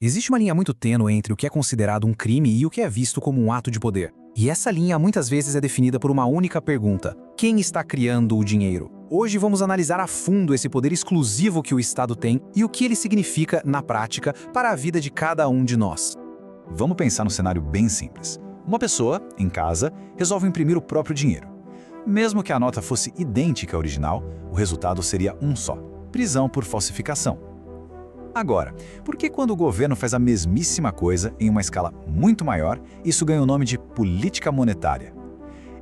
Existe uma linha muito tênue entre o que é considerado um crime e o que é visto como um ato de poder. E essa linha muitas vezes é definida por uma única pergunta: quem está criando o dinheiro? Hoje vamos analisar a fundo esse poder exclusivo que o Estado tem e o que ele significa, na prática, para a vida de cada um de nós. Vamos pensar num cenário bem simples. Uma pessoa, em casa, resolve imprimir o próprio dinheiro. Mesmo que a nota fosse idêntica à original, o resultado seria um só: prisão por falsificação. Agora, por que quando o governo faz a mesmíssima coisa em uma escala muito maior, isso ganha o nome de política monetária?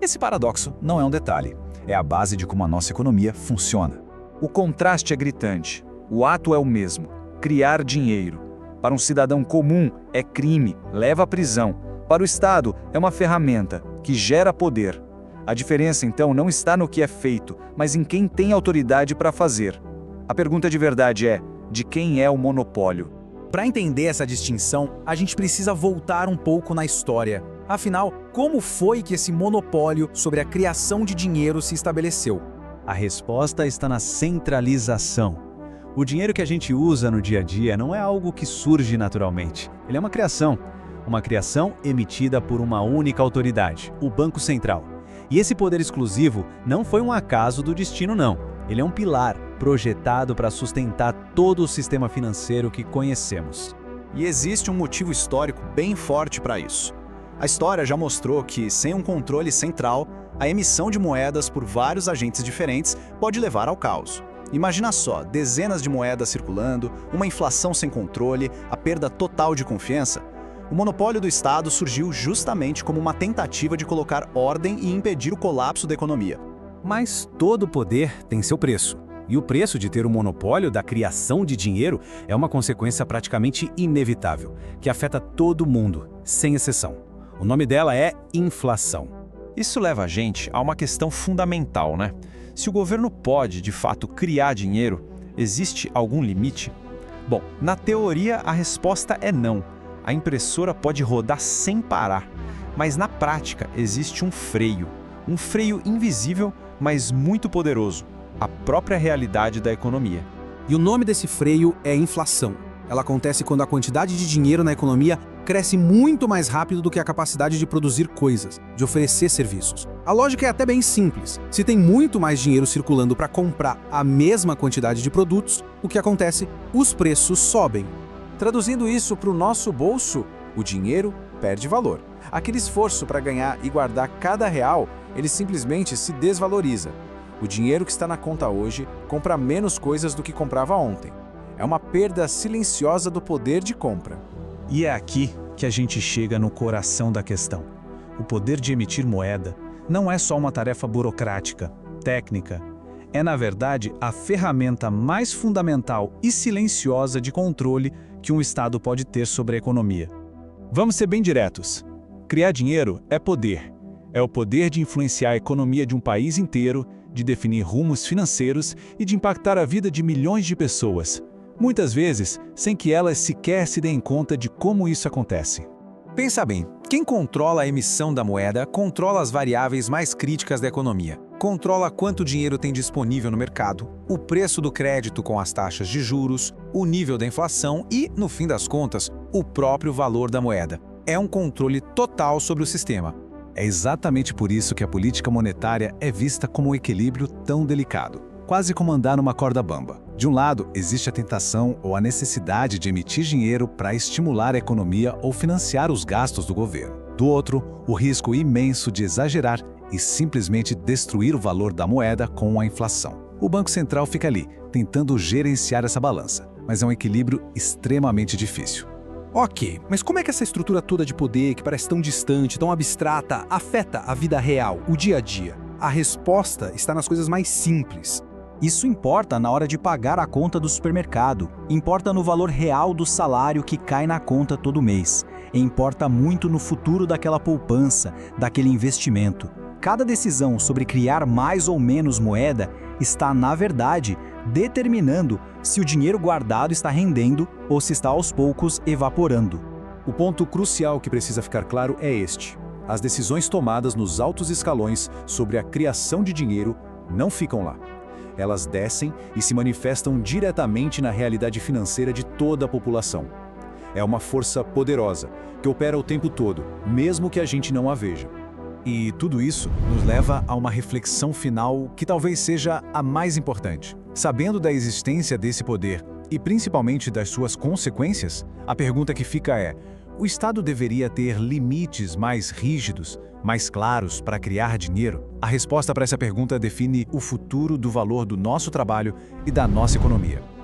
Esse paradoxo não é um detalhe, é a base de como a nossa economia funciona. O contraste é gritante. O ato é o mesmo: criar dinheiro. Para um cidadão comum, é crime, leva à prisão. Para o Estado, é uma ferramenta que gera poder. A diferença, então, não está no que é feito, mas em quem tem autoridade para fazer. A pergunta de verdade é: de quem é o monopólio? Para entender essa distinção, a gente precisa voltar um pouco na história. Afinal, como foi que esse monopólio sobre a criação de dinheiro se estabeleceu? A resposta está na centralização. O dinheiro que a gente usa no dia a dia não é algo que surge naturalmente. Ele é uma criação emitida por uma única autoridade, o Banco Central. E esse poder exclusivo não foi um acaso do destino, não. Ele é um pilar projetado para sustentar todo o sistema financeiro que conhecemos. E existe um motivo histórico bem forte para isso. A história já mostrou que, sem um controle central, a emissão de moedas por vários agentes diferentes pode levar ao caos. Imagina só, dezenas de moedas circulando, uma inflação sem controle, a perda total de confiança. O monopólio do Estado surgiu justamente como uma tentativa de colocar ordem e impedir o colapso da economia. Mas todo poder tem seu preço. E o preço de ter o monopólio da criação de dinheiro é uma consequência praticamente inevitável, que afeta todo mundo, sem exceção. O nome dela é inflação. Isso leva a gente a uma questão fundamental, né? Se o governo pode, de fato, criar dinheiro, existe algum limite? Bom, na teoria a resposta é não. A impressora pode rodar sem parar, mas na prática existe um freio invisível, mas muito poderoso: a própria realidade da economia. E o nome desse freio é inflação. Ela acontece quando a quantidade de dinheiro na economia cresce muito mais rápido do que a capacidade de produzir coisas, de oferecer serviços. A lógica é até bem simples. Se tem muito mais dinheiro circulando para comprar a mesma quantidade de produtos, o que acontece? Os preços sobem. Traduzindo isso para o nosso bolso, o dinheiro perde valor. Aquele esforço para ganhar e guardar cada real, ele simplesmente se desvaloriza. O dinheiro que está na conta hoje compra menos coisas do que comprava ontem. É uma perda silenciosa do poder de compra. E é aqui que a gente chega no coração da questão. O poder de emitir moeda não é só uma tarefa burocrática, técnica. É, na verdade, a ferramenta mais fundamental e silenciosa de controle que um Estado pode ter sobre a economia. Vamos ser bem diretos. Criar dinheiro é poder. É o poder de influenciar a economia de um país inteiro, de definir rumos financeiros e de impactar a vida de milhões de pessoas. Muitas vezes, sem que elas sequer se deem conta de como isso acontece. Pensa bem, quem controla a emissão da moeda controla as variáveis mais críticas da economia. Controla quanto dinheiro tem disponível no mercado, o preço do crédito com as taxas de juros, o nível da inflação e, no fim das contas, o próprio valor da moeda. É um controle total sobre o sistema. É exatamente por isso que a política monetária é vista como um equilíbrio tão delicado, quase como andar numa corda bamba. De um lado, existe a tentação ou a necessidade de emitir dinheiro para estimular a economia ou financiar os gastos do governo. Do outro, o risco imenso de exagerar e simplesmente destruir o valor da moeda com a inflação. O Banco Central fica ali, tentando gerenciar essa balança, mas é um equilíbrio extremamente difícil. Ok, mas como é que essa estrutura toda de poder, que parece tão distante, tão abstrata, afeta a vida real, o dia a dia? A resposta está nas coisas mais simples. Isso importa na hora de pagar a conta do supermercado, importa no valor real do salário que cai na conta todo mês, e importa muito no futuro daquela poupança, daquele investimento. Cada decisão sobre criar mais ou menos moeda está, na verdade, determinando se o dinheiro guardado está rendendo ou se está aos poucos evaporando. O ponto crucial que precisa ficar claro é este: as decisões tomadas nos altos escalões sobre a criação de dinheiro não ficam lá. Elas descem e se manifestam diretamente na realidade financeira de toda a população. É uma força poderosa, que opera o tempo todo, mesmo que a gente não a veja. E tudo isso nos leva a uma reflexão final que talvez seja a mais importante. Sabendo da existência desse poder e principalmente das suas consequências, a pergunta que fica é: o Estado deveria ter limites mais rígidos, mais claros para criar dinheiro? A resposta para essa pergunta define o futuro do valor do nosso trabalho e da nossa economia.